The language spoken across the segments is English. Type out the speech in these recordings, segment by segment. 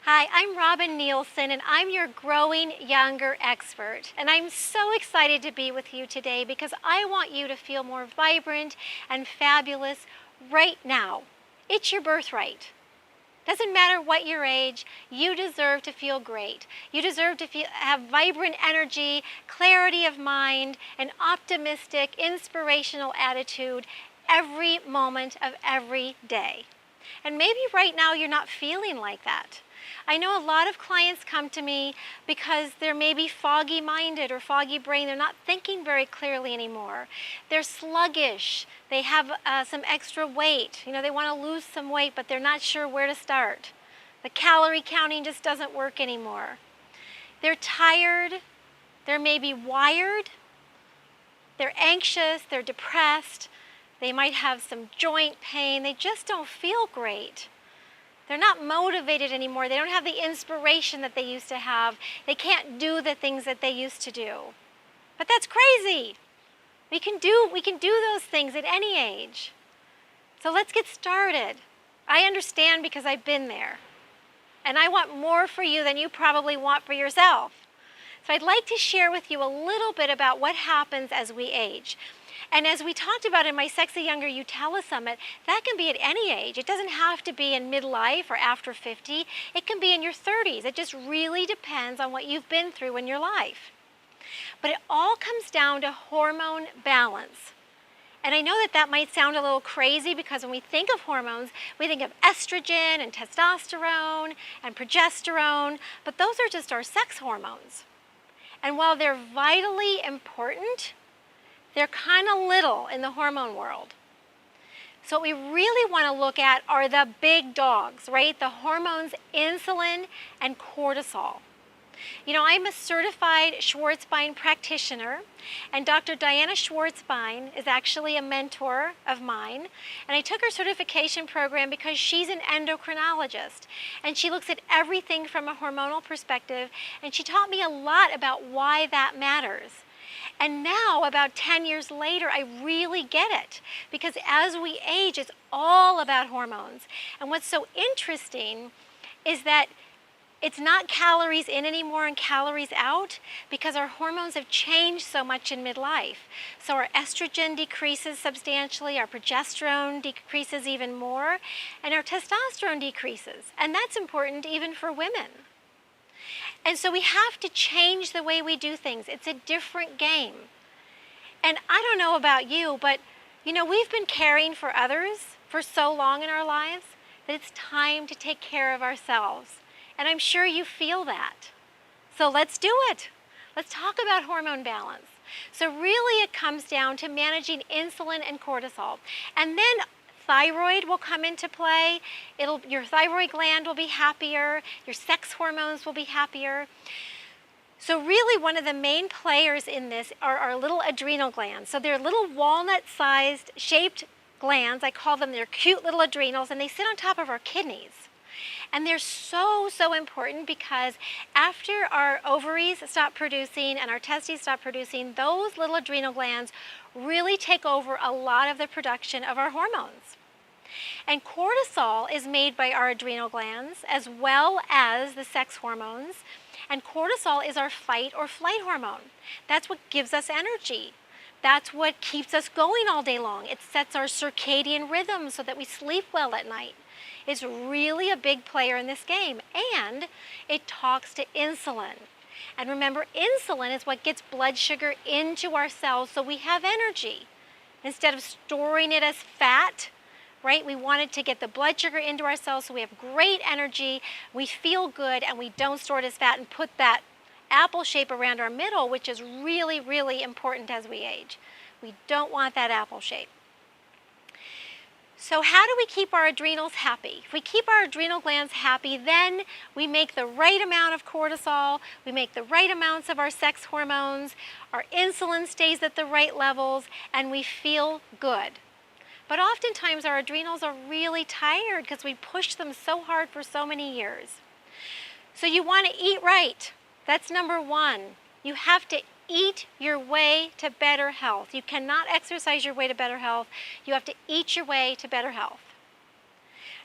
Hi, I'm Robin Nielsen, and I'm your Growing Younger expert. And I'm so excited to be with you today because I want you to feel more vibrant and fabulous right now. It's your birthright. Doesn't matter what your age, you deserve to feel great. You deserve to have vibrant energy, clarity of mind, an optimistic, inspirational attitude every moment of every day. And maybe right now you're not feeling like that. I know a lot of clients come to me because they're maybe foggy minded or foggy brain. They're not thinking very clearly anymore. They're sluggish. They have some extra weight. They want to lose some weight, but they're not sure where to start. The calorie counting just doesn't work anymore. They're tired. They're maybe wired. They're anxious. They're depressed. They might have some joint pain. They just don't feel great. They're not motivated anymore. They don't have the inspiration that they used to have. They can't do the things that they used to do. But that's crazy. We can do those things at any age. So let's get started. I understand because I've been there. And I want more for you than you probably want for yourself. So I'd like to share with you a little bit about what happens as we age. And as we talked about in my Sexy Younger You Summit, that can be at any age. It doesn't have to be in midlife or after 50. It can be in your 30s. It just really depends on what you've been through in your life. But it all comes down to hormone balance. And I know that might sound a little crazy because when we think of hormones, we think of estrogen and testosterone and progesterone, but those are just our sex hormones. And while they're vitally important, they're kind of little in the hormone world. So what we really want to look at are the big dogs, right? The hormones insulin and cortisol. I'm a certified Schwarzbein practitioner, and Dr. Diana Schwarzbein is actually a mentor of mine. And I took her certification program because she's an endocrinologist, and she looks at everything from a hormonal perspective, and she taught me a lot about why that matters. And now, about 10 years later, I really get it. Because as we age, it's all about hormones. And what's so interesting is that it's not calories in anymore and calories out because our hormones have changed so much in midlife. So our estrogen decreases substantially, our progesterone decreases even more, and our testosterone decreases. And that's important even for women. And so we have to change the way we do things. It's a different game. And I don't know about you, but we've been caring for others for so long in our lives that it's time to take care of ourselves. And I'm sure you feel that. So let's do it. Let's talk about hormone balance. So really it comes down to managing insulin and cortisol. And then thyroid will come into play. Your thyroid gland will be happier. Your sex hormones will be happier. So really one of the main players in this are our little adrenal glands. So they're little walnut-sized shaped glands. I call them, they're cute little adrenals, and they sit on top of our kidneys. And they're so, so important because after our ovaries stop producing and our testes stop producing, those little adrenal glands really take over a lot of the production of our hormones. And cortisol is made by our adrenal glands as well as the sex hormones. And cortisol is our fight or flight hormone. That's what gives us energy. That's what keeps us going all day long. It sets our circadian rhythm so that we sleep well at night. It's really a big player in this game, and it talks to insulin. And remember, insulin is what gets blood sugar into our cells so we have energy. Instead of storing it as fat, right, we wanted to get the blood sugar into our cells so we have great energy, we feel good, and we don't store it as fat and put that apple shape around our middle, which is really, really important as we age. We don't want that apple shape. So how do we keep our adrenals happy? If we keep our adrenal glands happy, then we make the right amount of cortisol, we make the right amounts of our sex hormones, our insulin stays at the right levels, and we feel good. But oftentimes our adrenals are really tired because we pushed them so hard for so many years. So you want to eat right. That's number one. You have to eat your way to better health. You cannot exercise your way to better health. You have to eat your way to better health.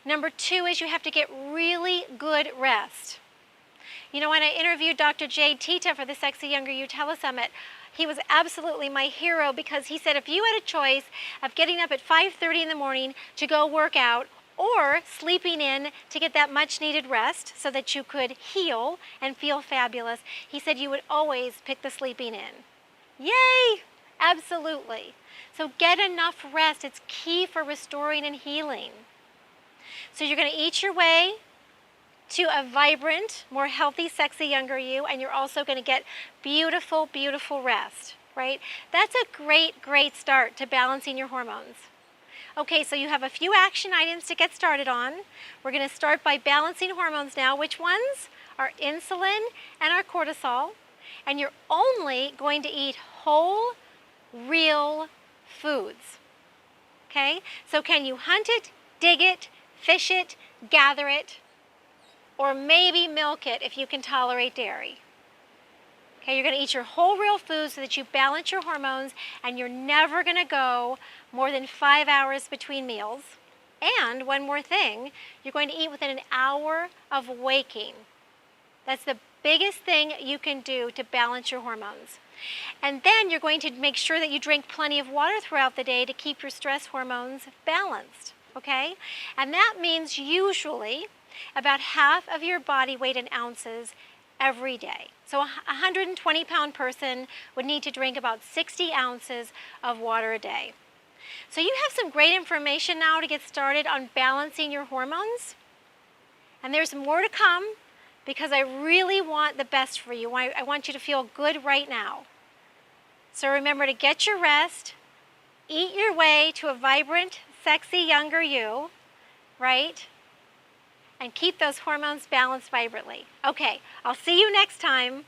Number 2 is you have to get really good rest. You know, when I interviewed Dr. Jay Tita for the Sexy Younger You Telesummit, he was absolutely my hero because he said if you had a choice of getting up at 5:30 in the morning to go work out or sleeping in to get that much needed rest so that you could heal and feel fabulous, he said you would always pick the sleeping in. Yay! Absolutely. So get enough rest. It's key for restoring and healing. So you're going to eat your way to a vibrant, more healthy, sexy, younger you, and you're also going to get beautiful, beautiful rest, right? That's a great, great start to balancing your hormones. Okay, so you have a few action items to get started on. We're going to start by balancing hormones now. Which ones? Our insulin and our cortisol. And you're only going to eat whole, real foods. Okay, so can you hunt it, dig it, fish it, gather it, or maybe milk it if you can tolerate dairy? Okay, you're going to eat your whole real foods so that you balance your hormones, and you're never going to go more than 5 hours between meals. And one more thing, you're going to eat within an hour of waking. That's the biggest thing you can do to balance your hormones. And then you're going to make sure that you drink plenty of water throughout the day to keep your stress hormones balanced, okay? And that means usually about half of your body weight in ounces every day. So a 120-pound person would need to drink about 60 ounces of water a day. So you have some great information now to get started on balancing your hormones. And there's more to come because I really want the best for you. I want you to feel good right now. So remember to get your rest, eat your way to a vibrant, sexy, younger you, right? And keep those hormones balanced vibrantly. Okay, I'll see you next time.